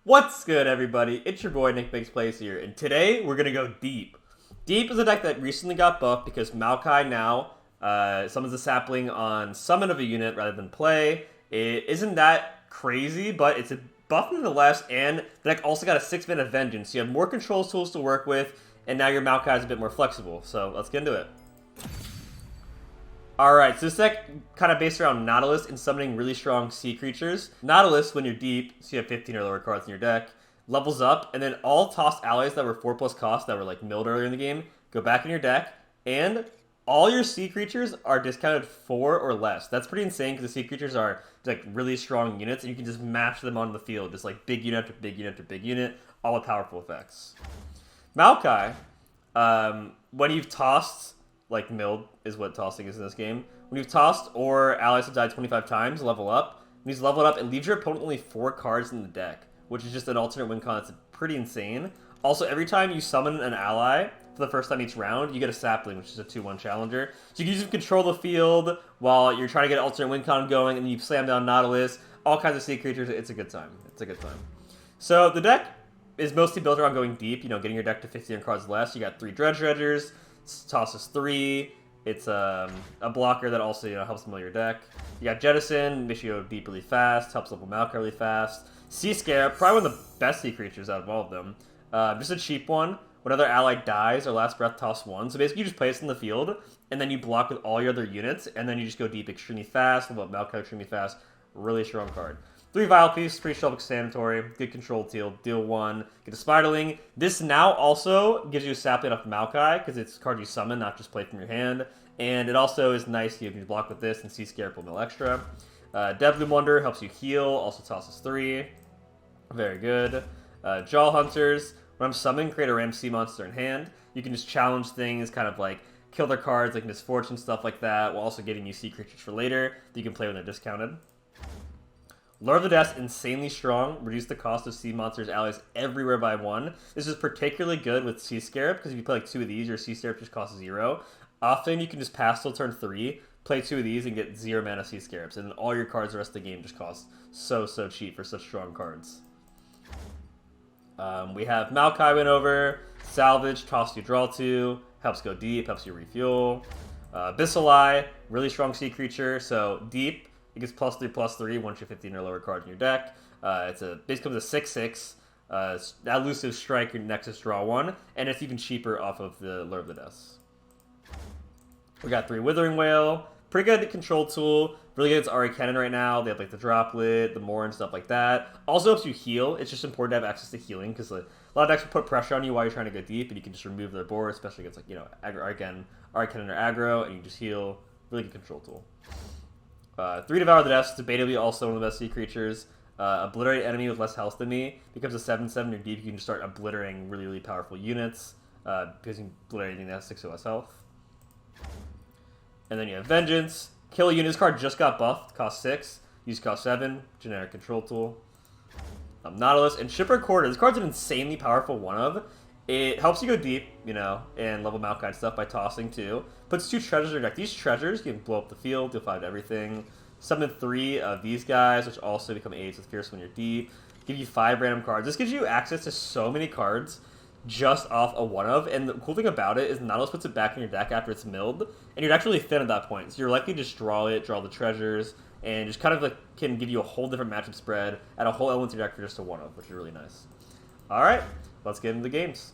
What's good, everybody? It's your boy NicMakesPlays here, and today we're gonna go deep. Deep is a deck that recently got buffed because Maokai now summons a sapling on summon of a unit rather than play. It isn't that crazy, but it's a buff nonetheless, and the deck also got a 6-mana Vengeance, so you have more control tools to work with, and now your Maokai is a bit more flexible. So let's get into it. Alright, so this deck kind of based around Nautilus and summoning really strong sea creatures. Nautilus, when you're deep, so you have 15 or lower cards in your deck, levels up, and then all tossed allies that were 4+ cost that were like milled earlier in the game go back in your deck, and all your sea creatures are discounted 4 or less. That's pretty insane because the sea creatures are like really strong units, and you can just mash them onto the field, just like big unit after big unit after big unit, all with powerful effects. Maokai, when you've tossed, like milled is what tossing is in this game. When you've tossed or allies have died 25 times, level up. When he's leveled up, it leaves your opponent only 4 cards in the deck, which is just an alternate win con that's pretty insane. Also, every time you summon an ally for the first time each round, you get a sapling, which is a 2/1 challenger. So you can use it to control the field while you're trying to get an alternate win con going, and then you slam down Nautilus, all kinds of sea creatures. It's a good time. It's a good time. So the deck is mostly built around going deep, getting your deck to 15 cards less. You got 3 Dredgers, tosses 3. It's a blocker that also helps mill your deck. You got Jettison, makes you go deep really fast, helps level Maokai really fast. Sea Scarab, probably one of the best sea creatures out of all of them. Just a cheap one. When another ally dies or last breath, toss 1. So basically you just place it in the field, and then you block with all your other units, and then you just go deep extremely fast, level up Maokai extremely fast. Really strong card. 3 Vile Piece, pretty self-explanatory. Good control deal 1. Get a Spiderling. This now also gives you a sapling off Maokai, because it's a card you summon, not just play from your hand. And it also is nice, you can block with this, and Sea Scarab will mill extra. Deadly Wonder helps you heal, also tosses 3. Very good. Jaw Hunters. When I'm summoning, create a random sea monster in hand. You can just challenge things, kind of like kill their cards, like Misfortune, stuff like that, while also getting you sea creatures for later that you can play when they're discounted. Lure of the Death, insanely strong. Reduce the cost of sea monsters allies everywhere by 1. This is particularly good with Sea Scarab, because if you play like 2 of these, your Sea Scarab just costs 0. Often you can just pass till turn 3, play 2 of these, and get 0 mana Sea Scarabs, and then all your cards the rest of the game just cost so cheap for such strong cards. We have Maokai win over, Salvage, toss you draw 2, helps go deep, helps you refuel. Abyssal, really strong sea creature, so deep. It gets +3/+3 once you have 15 or lower cards in your deck. Basically comes a 6/6. Elusive Strike, your Nexus draw 1, and it's even cheaper off of the Lure of the Death. We got 3 Withering Whale. Pretty good control tool. Really good against Ari Cannon right now. They have like the Droplet, the Moor, and stuff like that. Also helps you heal. It's just important to have access to healing because a lot of decks will put pressure on you while you're trying to go deep, and you can just remove their board, especially against aggro, Ari Cannon or aggro, and you just heal. Really good control tool. 3 Devour the Deaths, debatably also one of the best sea creatures. Obliterate enemy with less health than me. Becomes a 7/7. You're deep. You can just start obliterating really powerful units because you can obliterate anything that has 6 or less health. And then you have Vengeance. Kill a unit. This card just got buffed. Cost 6. Use cost 7. Generic control tool. Nautilus. And Shipwreck Quarter. This card's an insanely powerful one-of. It helps you go deep, and level Maokai and stuff by tossing, too. Puts 2 treasures in your deck. These treasures, you can blow up the field, deal 5 to everything. Summon 3 of these guys, which also become 8s with Fierce when you're deep. Give you 5 random cards. This gives you access to so many cards just off a one-of, and the cool thing about it is Nautilus puts it back in your deck after it's milled, and your deck's really thin at that point, so you're likely to just draw the treasures, and just kind of like can give you a whole different matchup spread, add a whole element to your deck for just a one-of, which is really nice. Alright, let's get into the games.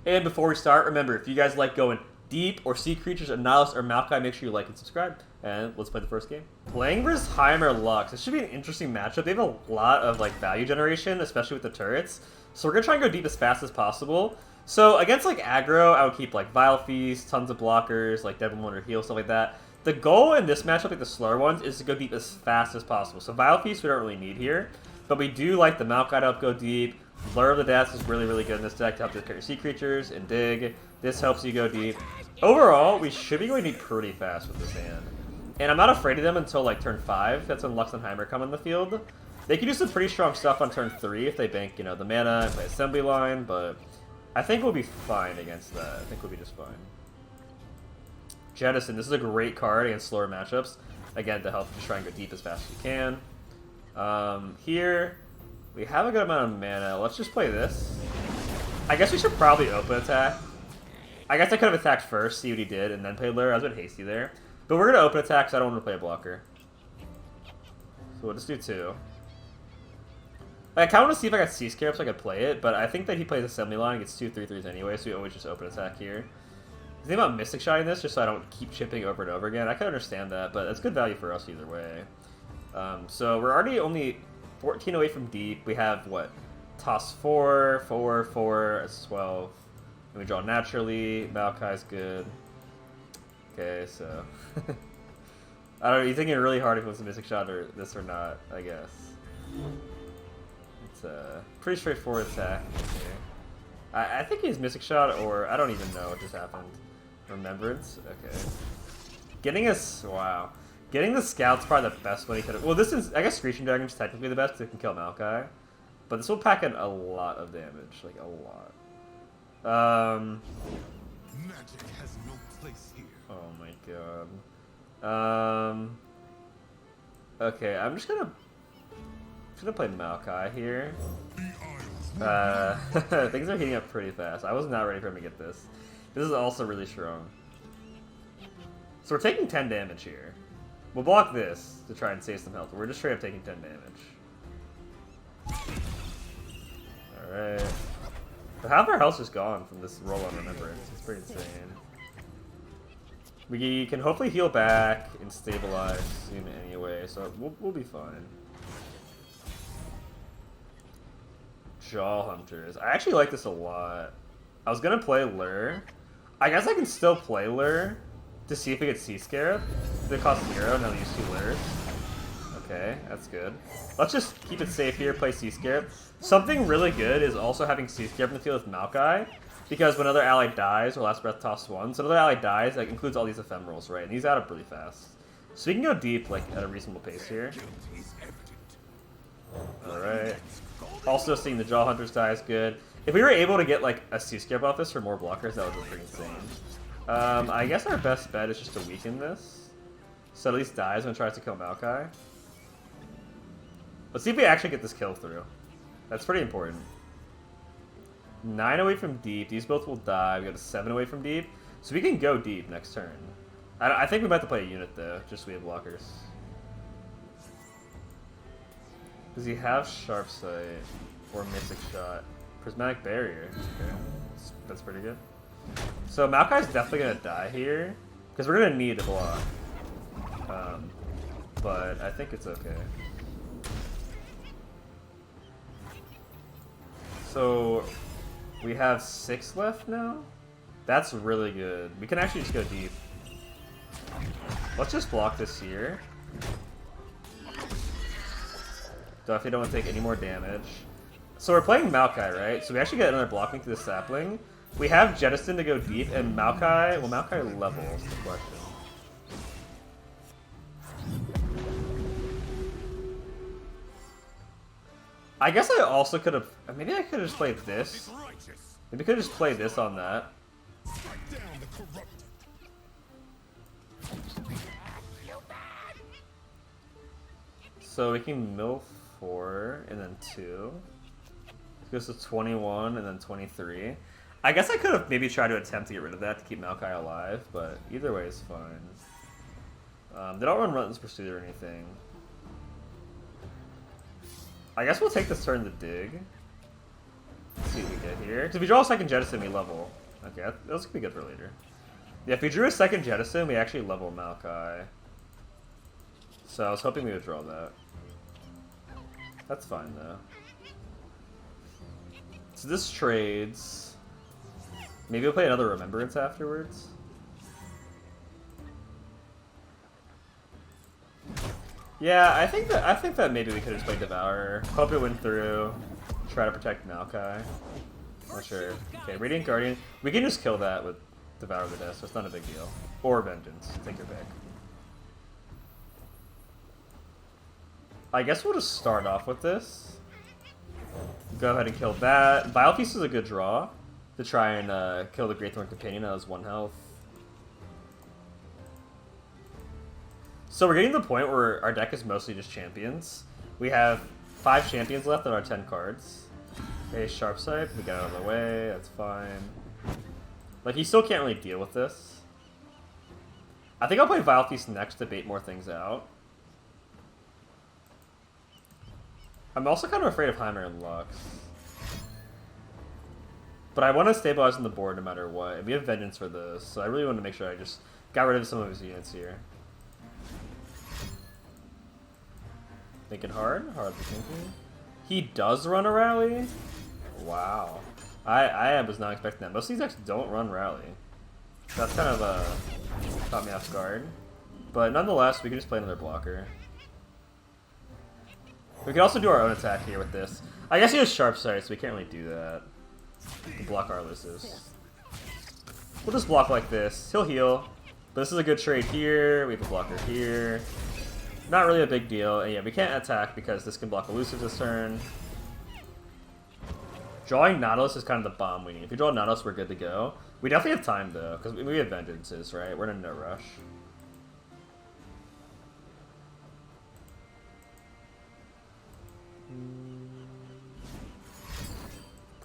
And before we start, remember, if you guys like going deep or sea creatures or Nautilus or Maokai, make sure you like and subscribe. And let's play the first game. Playing versus Heimer Lux. This should be an interesting matchup. They have a lot of value generation, especially with the turrets. So we're going to try and go deep as fast as possible. So against aggro, I would keep Vile Feast, tons of blockers, Devil Wonder Heal, stuff like that. The goal in this matchup, the slower ones, is to go deep as fast as possible. So Vile Feast we don't really need here. But we do like the Maokai to help go deep. Lure of the Death is really good in this deck to help discard your sea creatures and dig. This helps you go deep. Overall, we should be going deep pretty fast with this hand. And I'm not afraid of them until turn 5. That's when Lux and Heimer come in the field. They can do some pretty strong stuff on turn 3 if they bank, the mana and play Assembly Line, but I think we'll be fine against that. I think we'll be just fine. Jettison, this is a great card against slower matchups. Again, to help just try and go deep as fast as you can. Here, We have a good amount of mana. Let's just play this. I guess we should probably open attack. I guess I could have attacked first, see what he did, and then play Lure. I was a bit hasty there. But we're going to open attack because I don't want to play a blocker. So we'll just do 2. Like, I kind of want to see if I got Sea Scarab so I could play it, but I think that he plays Assembly Line and gets 2 3/3s anyway, so we always just open attack here. The thing about Mystic Shotting this, just so I don't keep chipping over and over again, I can understand that, but it's good value for us either way. So we're already only 14 away from deep. We have, what, toss 4, 4, 4, it's 12. And we draw naturally. Maokai's good. Okay, so... I don't know, you're thinking really hard if it was a Mystic Shot or this or not, I guess. It's a pretty straightforward attack. Okay. I think he's Mystic Shot, or I don't even know what just happened. Remembrance? Okay. Getting us... Wow. Getting the Scout's probably the best one he could have... Well, this is... I guess Screeching Dragon's technically the best because it can kill Maokai. But this will pack in a lot of damage. Like, a lot. Magic has no place here. Oh my god. Okay, I'm just gonna play Maokai here. Things are heating up pretty fast. I was not ready for him to get this. This is also really strong. So we're taking 10 damage here. We'll block this to try and save some health. We're just straight up taking 10 damage. Alright. So half our health's just gone from this roll on Remembrance. It's pretty insane. We can hopefully heal back and stabilize soon anyway, so we'll be fine. Jaw Hunters. I actually like this a lot. I was gonna play Lure. I guess I can still play Lure to see if we get Sea Scarab. They cost 0, and I'll use 2 Lures. Okay, that's good. Let's just keep it safe here, play Sea Scarab. Something really good is also having Sea Scarab in the field with Maokai, because when another ally dies, or Last Breath toss 1, so another ally dies, that includes all these ephemerals, right? And these add up really fast. So we can go deep, like, at a reasonable pace here. Alright. Also seeing the Jaw Hunters die is good. If we were able to get, like, a Sea Scarab off this for more blockers, that would be pretty insane. I guess our best bet is just to weaken this. So at least dies when it tries to kill Maokai. Let's see if we actually get this kill through. That's pretty important. 9 away from deep. These both will die. We got a 7 away from deep. So we can go deep next turn. I think we might have to play a unit, though, just so we have blockers. Does he have Sharp Sight or Mystic Shot? Prismatic Barrier. Okay. That's pretty good. So Maokai's definitely going to die here, because we're going to need a block. But I think it's okay. So we have 6 left now? That's really good. We can actually just go deep. Let's just block this here. Definitely don't want to take any more damage. So we're playing Maokai, right? So we actually get another blocking through the sapling. We have Jettison to go deep, and Maokai... Well, Maokai levels, the question. I guess I also could have... Maybe I could have just played this. Maybe I could have just played this on that. So we can mill 4 and then 2. It goes to 21 and then 23. I guess I could have maybe tried to attempt to get rid of that to keep Maokai alive, but either way is fine. They don't run Relentless Pursuit or anything. I guess we'll take this turn to dig. Let's see what we get here. Because if we draw a second Jettison, we level. Okay, that's gonna be good for later. Yeah, if we drew a second Jettison, we actually level Maokai. So I was hoping we would draw that. That's fine though. So this trades. Maybe we'll play another Remembrance afterwards. Yeah, I think that maybe we could have just played Devourer. Hope it went through. Try to protect Maokai. Not sure. Okay, Radiant Guardian. We can just kill that with Devour the Death, so it's not a big deal. Or Vengeance. Take your pick. I guess we'll just start off with this. Go ahead and kill that. Vile Feast is a good draw to try and kill the Greatthorn Companion. That was 1 health. So we're getting to the point where our deck is mostly just champions. We have 5 champions left on our 10 cards. Okay, Sharp Sight, we got out of the way, that's fine. Like, he still can't really deal with this. I think I'll play Vile Feast next to bait more things out. I'm also kind of afraid of Heimer Lux. But I want to stabilize on the board no matter what. We have Vengeance for this, so I really want to make sure I just got rid of some of his units here. Thinking hard thinking. He does run a rally? Wow. I was not expecting that. Most of these decks don't run rally. That's kind of caught me off guard. But nonetheless, we can just play another blocker. We can also do our own attack here with this. I guess he has Sharp Sight, so we can't really do that. To block our Lucis. We'll just block like this. He'll heal. But this is a good trade here. We have a blocker here. Not really a big deal. And yeah, we can't attack because this can block elusive this turn. Drawing Nautilus is kind of the bomb we need. If we draw Nautilus, we're good to go. We definitely have time though, because we have Vengeances, right? We're in no rush.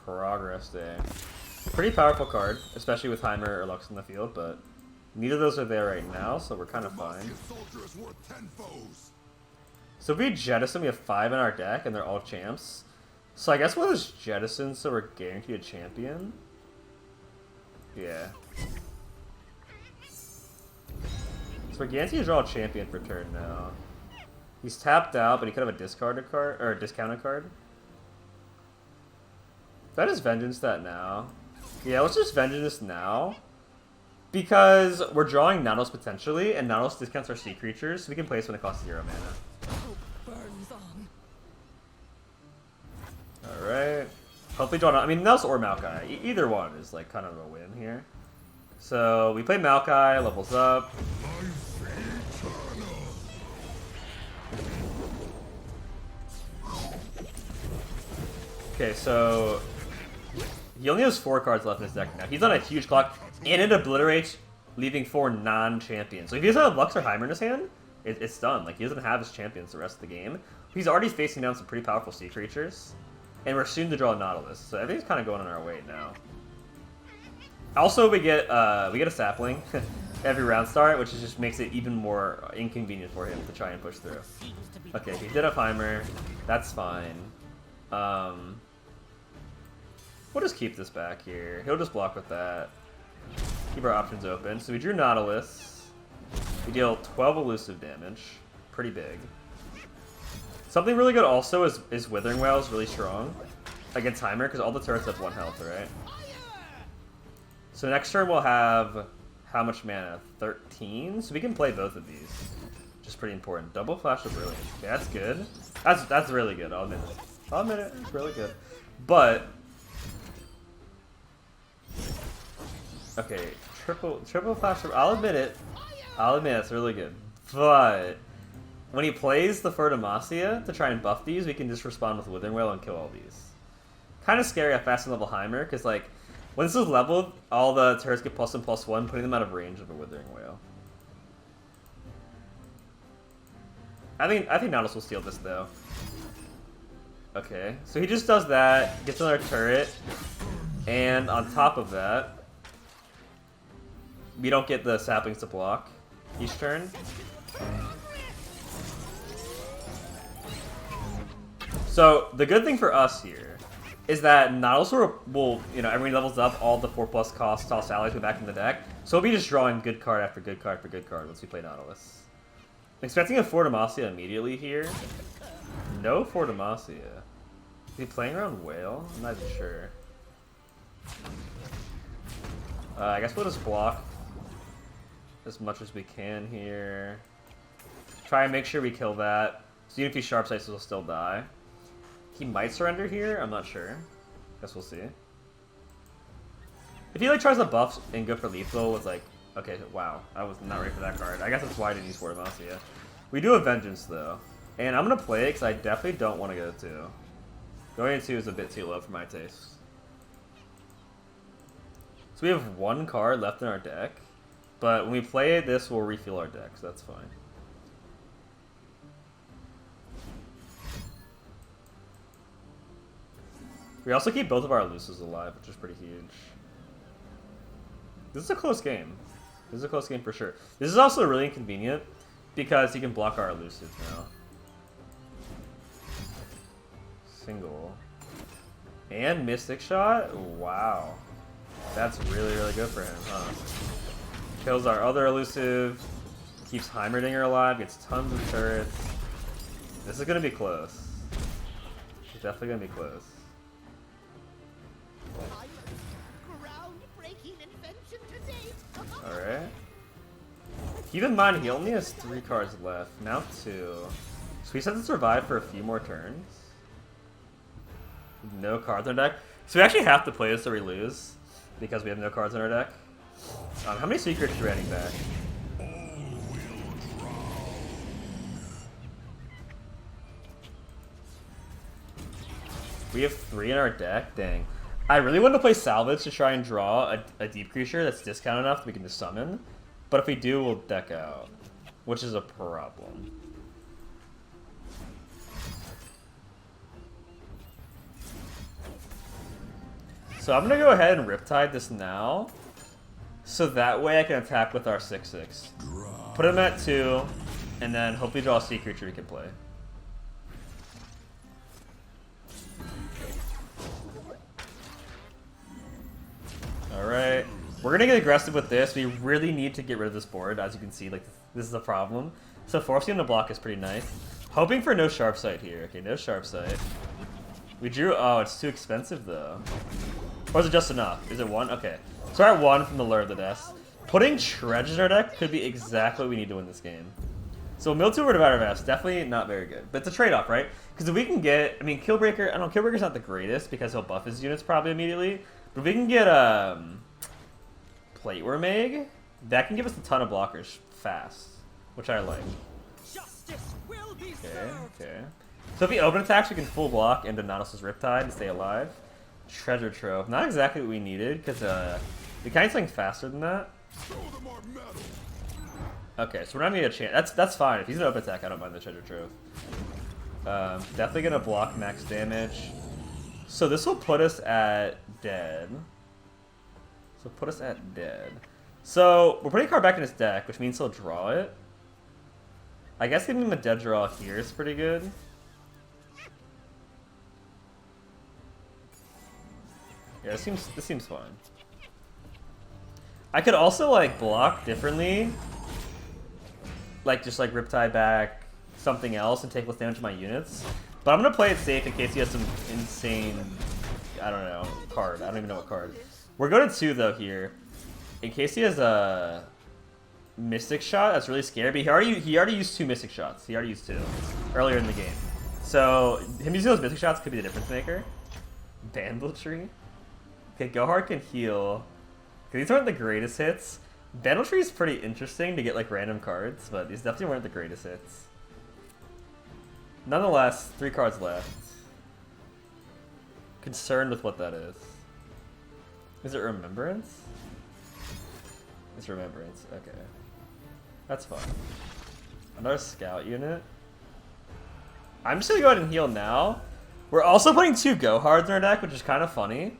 Progress Day. Pretty powerful card, especially with Heimer or Lux in the field, but neither of those are there right now, so we're kind of fine. So if we jettison, we have 5 in our deck, and they're all champs. So I guess we'll just jettison, so we're guaranteed a champion. Yeah. So we're guaranteed to draw a champion for turn now. He's tapped out, but he could have a discarded card, or a discounted card. That is Vengeance that now. Yeah, let's just Vengeance this now. Because we're drawing Nautilus potentially, and Nautilus discounts our sea creatures, so we can play this when it costs 0 mana. Alright. Hopefully draw I mean, Nautilus or Maokai. Either one is like kind of a win here. So we play Maokai, levels up. Okay, so he only has 4 cards left in his deck now. He's on a huge clock, and it obliterates, leaving 4 non-champions. So if he doesn't have Lux or Heimer in his hand, it's done. Like, he doesn't have his champions the rest of the game. He's already facing down some pretty powerful sea creatures, and we're soon to draw Nautilus. So everything's kind of going on our way now. Also, we get a sapling every round start, which just makes it even more inconvenient for him to try and push through. Okay, he did have Heimer. That's fine. We'll just keep this back here. He'll just block with that. Keep our options open. So we drew Nautilus. We deal 12 elusive damage. Pretty big. Something really good also is Withering Wail is really strong against Heimer because all the turrets have 1 health, right? So next turn we'll have how much mana? 13? So we can play both of these. Which is pretty important. Double Flash of Brilliance. Okay, that's good. That's really good, I'll admit it. I'll admit it, it's really good. But okay, triple Flash of I'll admit it. I'll admit it's really good. But when he plays the Demacia to try and buff these, we can just respond with Withering Wail and kill all these. Kind of scary at fast and level Heimer, because like when this is leveled, all the turrets get +1/+1, putting them out of range of a Withering Wail. I think Nautilus will steal this though. Okay, so he just does that, gets another turret, and on top of that, we don't get the saplings to block each turn. So the good thing for us here is that Nautilus will you know, every levels up, all the 4+ cost toss allies go back in the deck, so we'll be just drawing good card after good card after good card once we play Nautilus. I'm expecting a Demacia immediately here. No Demacia. Is he playing around Whale? I'm not even sure. I guess we'll just block as much as we can here. Try and make sure we kill that. So even if he Sharp Sights, he'll still die. He might surrender here, I'm not sure. Guess we'll see. If he like tries to buff and go for lethal, it's like, okay, wow, I was not ready for that card. I guess that's why I didn't use Demacia. We do have Vengeance though. And I'm gonna play it because I definitely don't want to go to 2. Going to 2 is a bit too low for my taste. So we have 1 card left in our deck, but when we play this, we'll refill our deck, so that's fine. We also keep both of our elusives alive, which is pretty huge. This is a close game. This is a close game for sure. This is also really inconvenient because he can block our elusives now. Single. And Mystic Shot? Wow. That's really, really good for him, huh? Kills our other elusive. Keeps Heimerdinger alive. Gets tons of turrets. This is going to be close. It's definitely going to be close. Alright. Keep in mind, he only has 3 cards left. Now 2. So we just have to survive for a few more turns. No cards in our deck. So we actually have to play this or we lose. Because we have no cards in our deck. How many secrets are we adding back? We have 3 in our deck? Dang. I really want to play Salvage to try and draw a deep creature that's discounted enough that we can just summon. But if we do, we'll deck out. Which is a problem. So I'm going to go ahead and Riptide this now. So that way I can attack with our 6/6. Put him at 2. And then hopefully draw a sea creature we can play. Alright, we're gonna get aggressive with this. We really need to get rid of this board. As you can see, like, this is a problem. So forcing him to block is pretty nice. Hoping for no sharp sight here. Okay, no sharp sight. We drew, oh, it's too expensive though. Or is it just enough? Is it 1? Okay. So we're at 1 from the Lure of the Death. Putting Treasures in our deck could be exactly what we need to win this game. So Miltu or Divider of Vast, definitely not very good. But it's a trade-off, right? Because if we can get, I mean, Killbreaker, I don't know, Killbreaker's not the greatest because he'll buff his units probably immediately. But if we can get Plateworm Egg, that can give us a ton of blockers fast, which I like. Okay. So if he open attacks, we can full block into Nautilus' Riptide and stay alive. Treasure Trove, not exactly what we needed because we kind of need something faster than that. Okay, so we're not gonna get a chance. That's fine. If he's an open attack, I don't mind the Treasure Trove. Definitely gonna block max damage. So this will put us at dead. So we're putting a card back in his deck, which means he'll draw it. I guess giving him a dead draw here is pretty good. Yeah, this seems fine. I could also like block differently. Like just like Riptide back something else and take less damage to my units. But I'm gonna play it safe in case he has some insane, I don't know, card. I don't even know what card. We're going to 2 though here. In case he has a Mystic Shot, that's really scary. But he already used 2 Mystic Shots. He already used 2 earlier in the game. So him using those Mystic Shots could be the difference maker. Bandletree. Okay, Gohard can heal. These aren't the greatest hits. Bandletree is pretty interesting to get like random cards, but these definitely weren't the greatest hits. Nonetheless, 3 cards left. Concerned with what that is. Is it Remembrance? It's Remembrance, okay. That's fine. Another Scout unit. I'm just gonna go ahead and heal now. We're also putting 2 Gohards in our deck, which is kind of funny.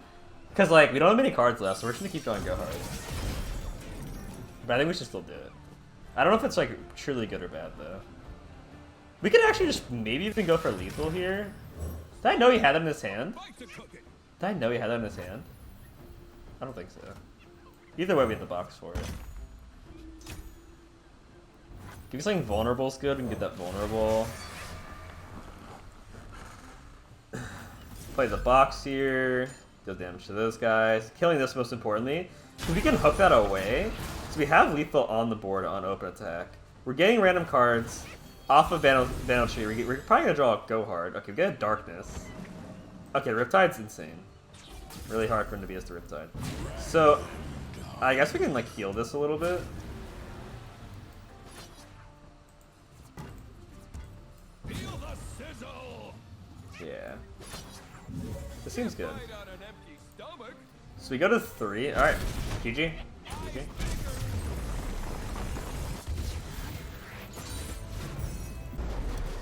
Because, like, we don't have many cards left, so we're just gonna keep drawing Gohards. But I think we should still do it. I don't know if it's, like, truly good or bad, though. We could actually just maybe even go for lethal here. Did I know he had that in his hand? Did I know he had that in his hand? I don't think so. Either way, we have the box for it. Give me something vulnerable is good. We can get that vulnerable. Play the box here. Deal damage to those guys. Killing this most importantly. So we can hook that away. So we have lethal on the board on open attack. We're getting random cards off of Bandletree. We're probably going to draw a Gohard. Okay, we get a Darkness. Okay, Riptide's insane. Really hard for him to beat us to Riptide. So, I guess we can like heal this a little bit. Yeah. This seems good. So we go to 3. Alright. GG. GG.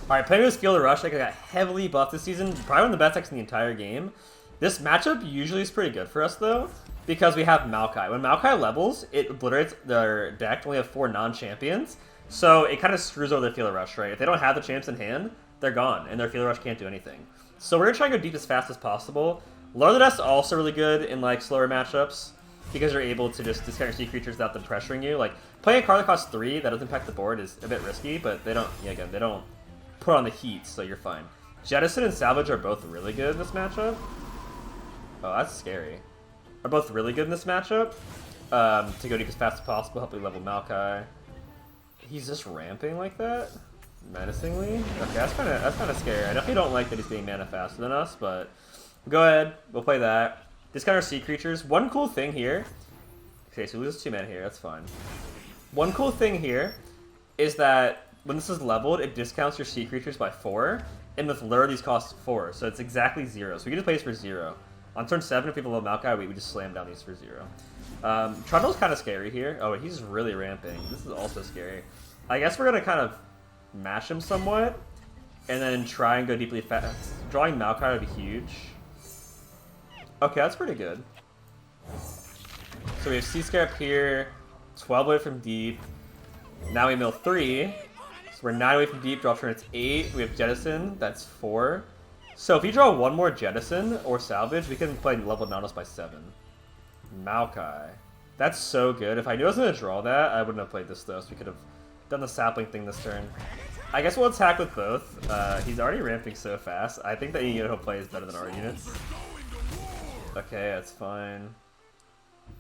Alright, playing with Skill to Rush, like I got heavily buffed this season. Probably one of the best decks in the entire game. This matchup usually is pretty good for us, though, because we have Maokai. When Maokai levels, it obliterates their deck to only have 4 non-champions, so it kind of screws over their Field Rush, right? If they don't have the champs in hand, they're gone, and their Field Rush can't do anything. So we're going to try and go deep as fast as possible. Lord of the Dust also really good in, like, slower matchups, because you're able to just discard your sea creatures without them pressuring you. Like, playing a card that costs 3 that doesn't impact the board is a bit risky, but they don't, yeah, again, they don't put on the heat, so you're fine. Jettison and Salvage are both really good in this matchup. Oh, that's scary. Are both really good in this matchup. To go deep as fast as possible, help me level Maokai. He's just ramping like that? Menacingly? Okay, that's kind of scary. I definitely don't like that he's being mana faster than us, but go ahead, we'll play that. Discount our sea creatures. One cool thing here. Okay, so we lose 2 mana here, that's fine. One cool thing here is that when this is leveled, it discounts your sea creatures by 4, and with lure, these cost 4, so it's exactly 0. So we can just play this for 0. On turn 7, if we have a low Maokai, we just slam down these for 0. Trundle's kind of scary here. Oh, he's really ramping. This is also scary. I guess we're going to kind of mash him somewhat, and then try and go deeply fast. Drawing Maokai would be huge. Okay, that's pretty good. So we have Sea Scarab here, 12 away from deep. Now we mill 3. So we're 9 away from deep, draw turn, it's 8. We have Jettison, that's 4. So if we draw 1 more Jettison or Salvage, we can play level Nautilus by 7. Maokai. That's so good. If I knew I was going to draw that, I wouldn't have played this though, so we could have done the sapling thing this turn. I guess we'll attack with both. He's already ramping so fast. I think that unit he'll play is better than our units. Okay, that's fine.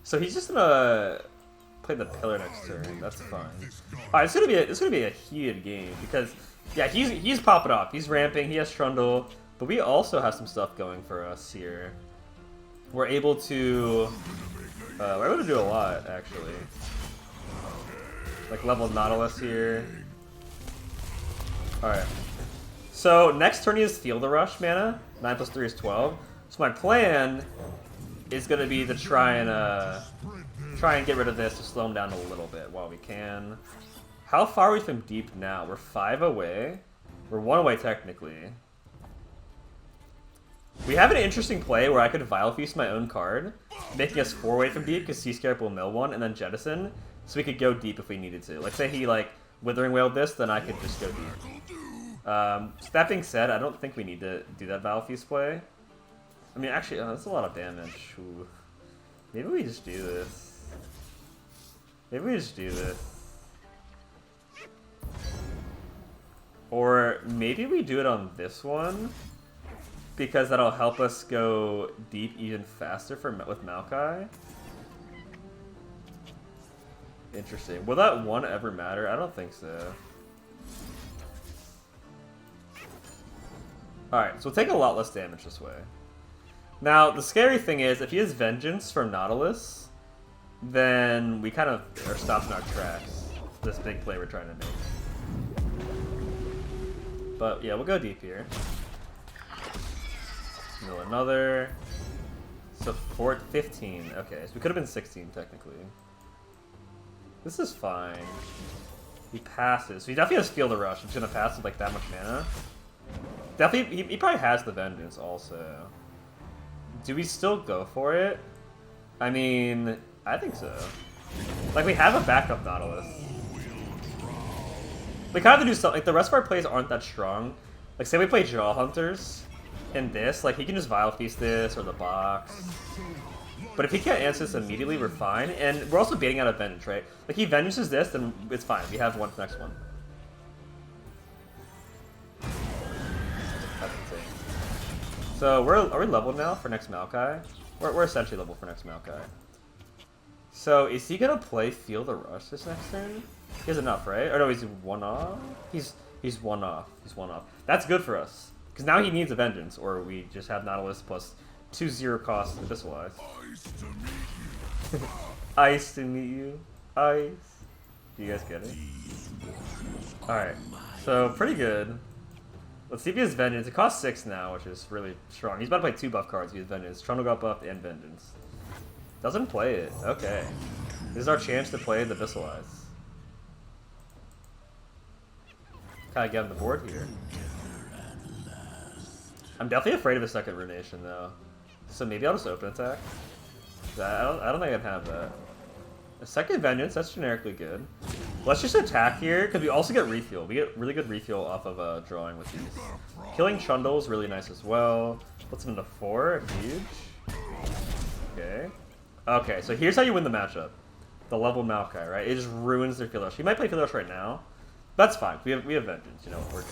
So he's just gonna play the pillar next turn. That's fine. Alright, it's gonna be a heated game because yeah, he's popping off. He's ramping. He has Trundle, but we also have some stuff going for us here. We're able to do a lot actually. Like level Nautilus here. Alright. So next turn he has Field Rush mana. 9 plus 3 is 12. So my plan is gonna be to try and get rid of this to slow him down a little bit while we can. How far are we from deep now? We're 5 away. We're 1 away technically. We have an interesting play where I could Vile Feast my own card, making us 4 away from deep because Sea Scarab will mill 1 and then Jettison, so we could go deep if we needed to. Like say he like Withering Wailed this, then I could just go deep. So that being said, I don't think we need to do that Vile Feast play. I mean, actually, that's a lot of damage. Ooh. Maybe we just do this. Maybe we just do this. Or maybe we do it on this one, because that'll help us go deep even faster with Maokai. Interesting. Will that 1 ever matter? I don't think so. Alright, so we'll take a lot less damage this way. Now, the scary thing is, if he has Vengeance from Nautilus, then we kind of are stopped in our tracks. This big play we're trying to make. But yeah, we'll go deep here. Mill another. So 15. Okay, so we could have been 16 technically. This is fine. He passes. So he definitely has Field Rush. He's gonna pass with like that much mana. Definitely, he probably has the Vengeance also. Do we still go for it? I mean, I think so. Like, we have a backup Nautilus. We kind of have to do something. Like, the rest of our plays aren't that strong. Like, say we play Jaw Hunters in this, like, he can just Vile Feast this or the box. But if he can't answer this immediately, we're fine. And we're also baiting out a Vengeance, right? Like, he Vengeances this, then it's fine. We have one for the next one. That's insane. So, are we leveled now for next Maokai? We're essentially leveled for next Maokai. So, is he gonna play Field of Rush this next turn? He has enough, right? Or no, he's 1 off? He's 1 off. He's 1 off. That's good for us. Because now he needs a Vengeance, or we just have Nautilus plus 2/0 cost Abyssal-wise. Ice to meet you. Ice. Do you guys get it? Alright. So, pretty good. Let's see if he has Vengeance. It costs 6 now, which is really strong. He's about to play 2 buff cards. He has Vengeance. Trundle got buffed and Vengeance. Doesn't play it. Okay. This is our chance to play the Abyssal-wise. Kind of get on the board here. I'm definitely afraid of a second Runation, though. So maybe I'll just open attack. I don't think I'd have that. A second Vengeance, that's generically good. Let's just attack here, because we also get refuel. We get really good refuel off of drawing with these. Killing Trundle is really nice as well. Puts him into 4, huge. Okay. Okay, so here's how you win the matchup. The level Maokai, right? It just ruins their Field Rush. He might play Field Rush right now. That's fine. We have Vengeance, you know, we're good.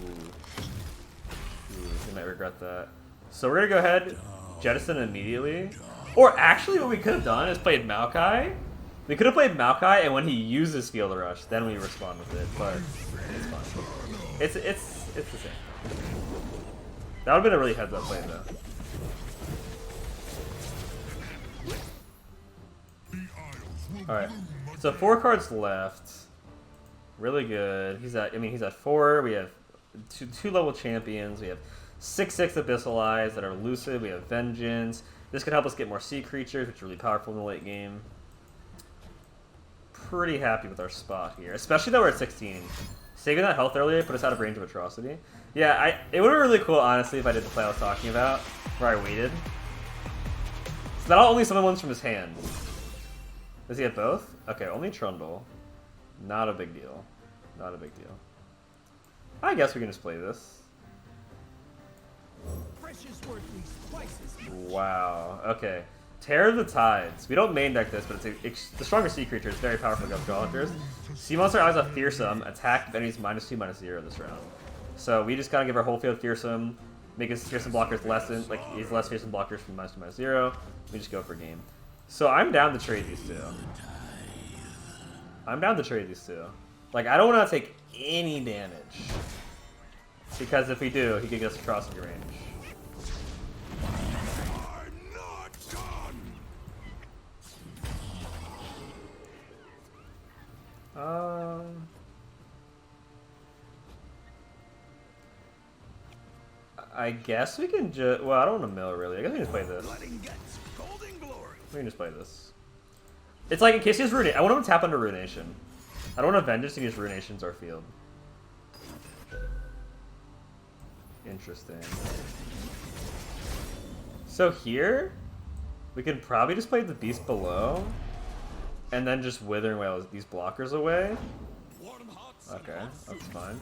Ooh, he might regret that. So we're gonna go ahead, jettison immediately. Or actually what we could have done is played Maokai. We could have played Maokai, and when he uses Field Rush, then we respond with it, but it's fine. It's the same. That would have been a really heads up play though. Alright. So 4 cards left. Really good. He's at 4. We have two level champions. We have 6/6 Abyssal Eyes that are elusive. We have Vengeance. This could help us get more sea creatures, which are really powerful in the late game. Pretty happy with our spot here, especially that we're at 16. Saving that health earlier put us out of range of Atrocity. Yeah, it would have been really cool, honestly, if I did the play I was talking about, where I waited. So that'll only summon ones from his hand. Does he have both? Okay, only Trundle. Not a big deal. Not a big deal. I guess we can just play this. Wow. Okay. Terror of the Tides. We don't main deck this, but it's the stronger sea creature. It's very powerful against draw hunters. Sea monster eyes a fearsome. Attack if enemies -2/-0 this round. So we just gotta give our whole field fearsome. Make his fearsome blockers less than, like, he's less fearsome blockers from -2/-0. We just go for game. So I'm down to trade these two. I'm down to trade these two. Like, I don't want to take any damage. Because if we do, he could get us across the range. I guess we can just... Well, I don't want to mill, really. I guess we can just play this. We can just play this. It's like, in case he has Ruination... I want him to tap under Ruination. I don't want to Vengeance to use Ruination's our field. Interesting. So here, we could probably just play the Beast below, and then just Withering Wail these blockers away. Okay, that's fine.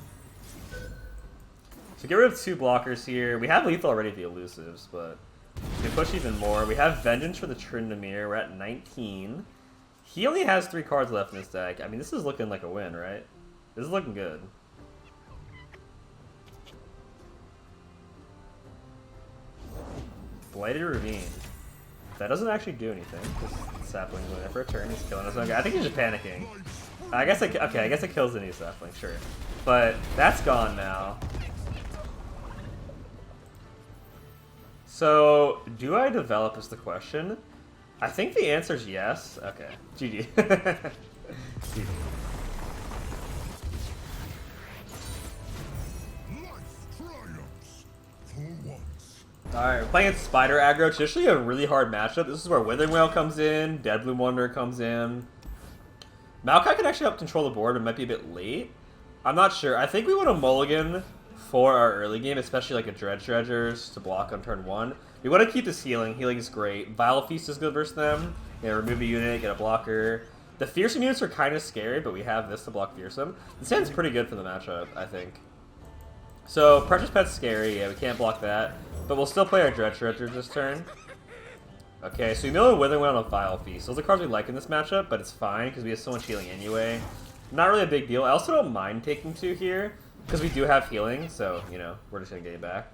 So get rid of 2 blockers here. We have lethal already, the elusives, but we can push even more. We have Vengeance for the Tryndamere. We're at 19. He only has 3 cards left in his deck. I mean, this is looking like a win, right? This is looking good. Blighted Ravine. That doesn't actually do anything. Just Sapling going for a turn. He's killing us. Okay, I think he's just panicking. I guess I guess it kills the new Sapling, sure. But that's gone now. So, do I develop is the question. I think the answer is yes. Okay. GG. GG. Alright, we're playing against Spider aggro. Traditionally a really hard matchup. This is where Withering Wail comes in, Deadbloom Wanderer comes in. Maokai can actually help control the board, but it might be a bit late. I'm not sure. I think we want a mulligan for our early game, especially like a Dredgers to block on turn 1. We want to keep this healing. Healing is great. Vile Feast is good versus them. You know, remove a unit, get a blocker. The Fearsome units are kind of scary, but we have this to block Fearsome. This hand's pretty good for the matchup, I think. So, Precious Pet's scary. Yeah, we can't block that. But we'll still play our Dredgers this turn. Okay, so we mill a Withering Wail and a Vile Feast. Those are cards we like in this matchup, but it's fine because we have so much healing anyway. Not really a big deal. I also don't mind taking 2 here because we do have healing, so, you know, we're just going to get it back.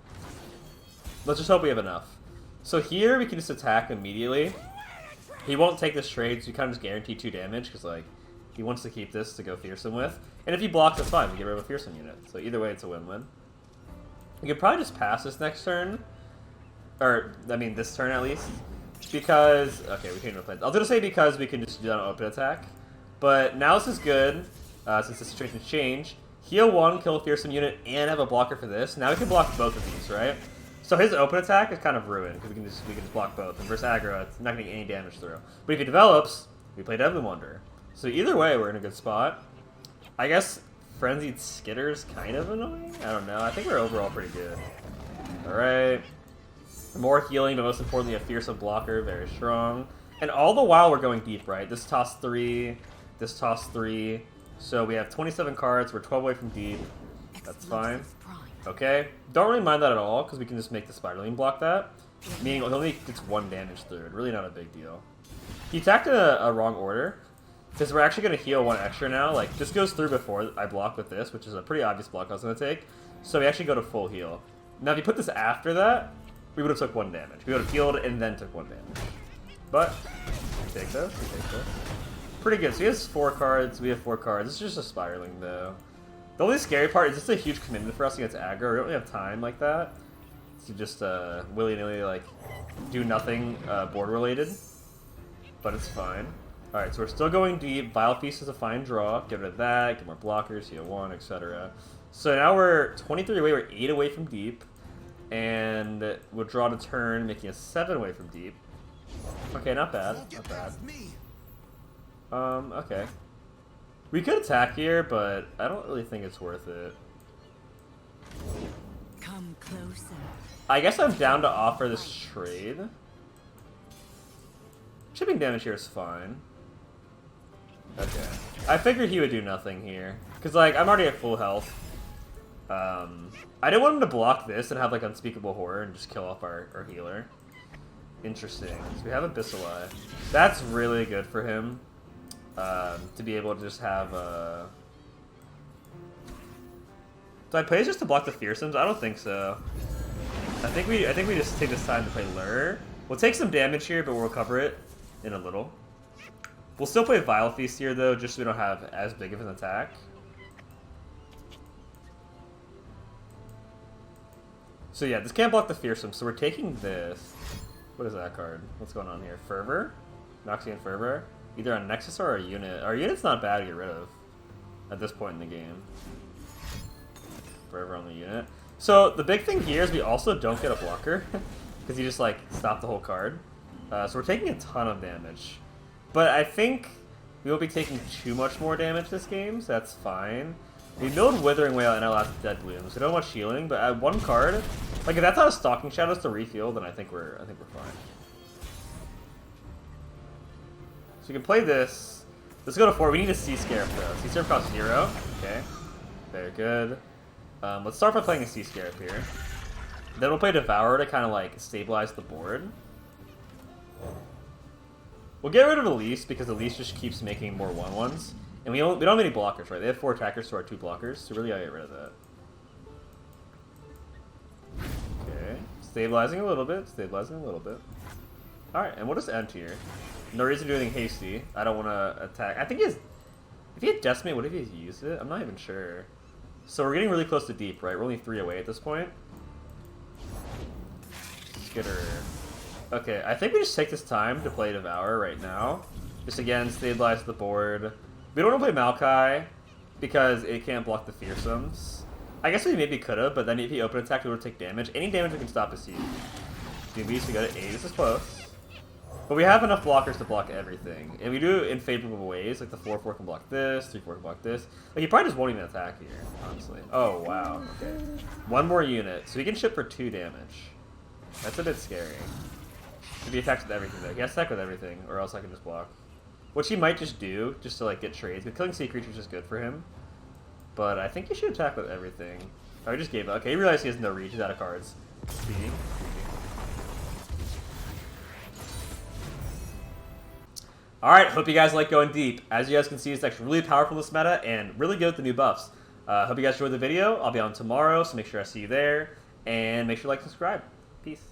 Let's just hope we have enough. So here we can just attack immediately. He won't take this trade, so we kind of just guarantee 2 damage because, like, he wants to keep this to go Fearsome with. And if he blocks, that's fine. We get rid of a Fearsome unit. So either way, it's a win-win. We could probably just pass this next turn. Or, I mean, this turn at least. Because, okay, we can't even play. I was going to say because we can just do that on open attack. But now this is good, since the situation's changed. Heal 1, kill a Fearsome unit, and have a blocker for this. Now we can block both of these, right? So his open attack is kind of ruined, because we can just block both. And versus aggro, it's not getting any damage through. But if he develops, we play Deadbloom Wanderer. So either way, we're in a good spot. I guess Frenzied Skitter's kind of annoying? I don't know. I think we're overall pretty good. Alright. More healing, but most importantly, a fearsome blocker, very strong. And all the while, we're going deep, right? This toss 3, this toss 3. So we have 27 cards. We're 12 away from deep. That's fine. Okay. Don't really mind that at all, because we can just make the Spiderling block that. Meaning it only gets 1 damage through it. Really not a big deal. He attacked in a wrong order. Because we're actually going to heal 1 extra now. Like, this goes through before I block with this, which is a pretty obvious block I was going to take. So we actually go to full heal. Now, if you put this after that, we would have took 1 damage. We would have healed and then took 1 damage. But, we take this, we take this. Pretty good. So he has 4 cards, we have 4 cards. This is just a Spiraling, though. The only scary part is this is a huge commitment for us against aggro. We don't really have time like that to just willy-nilly, like, do nothing board-related. But it's fine. Alright, so we're still going deep. Vile Feast is a fine draw. Get rid of that, get more blockers, heal 1, etc. So now we're 23 away, we're 8 away from deep. And we'll draw to turn, making us 7 away from deep. Okay, not bad, not bad. Okay. We could attack here, but I don't really think it's worth it. Come closer. I guess I'm down to offer this trade. Chipping damage here is fine. Okay. I figured he would do nothing here. Because, like, I'm already at full health. I didn't want him to block this and have, like, Unspeakable Horror and just kill off our healer. Interesting. So we have Abyssali. That's really good for him. To be able to just have, Do I play just to block the Fearsomes? I don't think so. I think we just take this time to play Lure. We'll take some damage here, but we'll recover it in a little. We'll still play Vile Feast here, though, just so we don't have as big of an attack. So yeah, this can't block the Fearsome, so we're taking this. What is that card? What's going on here? Fervor? Noxian Fervor? Either on Nexus or a unit. Our unit's not bad to get rid of at this point in the game. Fervor on the unit. So the big thing here is we also don't get a blocker, because you just like stop the whole card. So we're taking a ton of damage. But I think we won't be taking too much more damage this game, so that's fine. We milled Withering Wail and our last Dead Bloom, so we don't have much healing, but at 1 card, like if that's not a Stalking Shadows to refuel, then I think we're fine. So we can play this. Let's go to 4. We need a Sea Scarab though. Sea Scarab costs 0. Okay. Very good. Let's start by playing a Sea Scarab here. Then we'll play Devour to kind of like stabilize the board. We'll get rid of Elise because Elise just keeps making more 1/1s. And we don't have any blockers, right? They have 4 attackers to our 2 blockers, so really gotta get rid of that. Okay. Stabilizing a little bit, stabilizing a little bit. Alright, and we'll just end here. No reason to do anything hasty. I don't want to attack. I think he has... If he had Decimate, what if he used it? I'm not even sure. So we're getting really close to deep, right? We're only 3 away at this point. Skitter. Okay, I think we just take this time to play Devour right now. Just again, stabilize the board. We don't want to play Maokai because it can't block the Fearsomes. I guess we maybe could have, but then if he open attack, we would take damage. Any damage we can stop is huge. DBs, we got an 8. This is close. But we have enough blockers to block everything. And we do it in favorable ways. Like the 4/4 can block this, 3/4 can block this. Like he probably just won't even attack here, honestly. Oh, wow. Okay. 1 more unit. So he can ship for 2 damage. That's a bit scary. If he attacks with everything, though. He has to attack with everything, or else I can just block. Which he might just do, just to like get trades. But killing sea creatures is good for him. But I think he should attack with everything. Oh, he just gave up. Okay, he realized he has no reach. He's out of cards. See? Alright, hope you guys like going deep. As you guys can see, it's actually really powerful this meta and really good with the new buffs. Hope you guys enjoyed the video. I'll be on tomorrow, so make sure I see you there. And make sure to like and subscribe. Peace.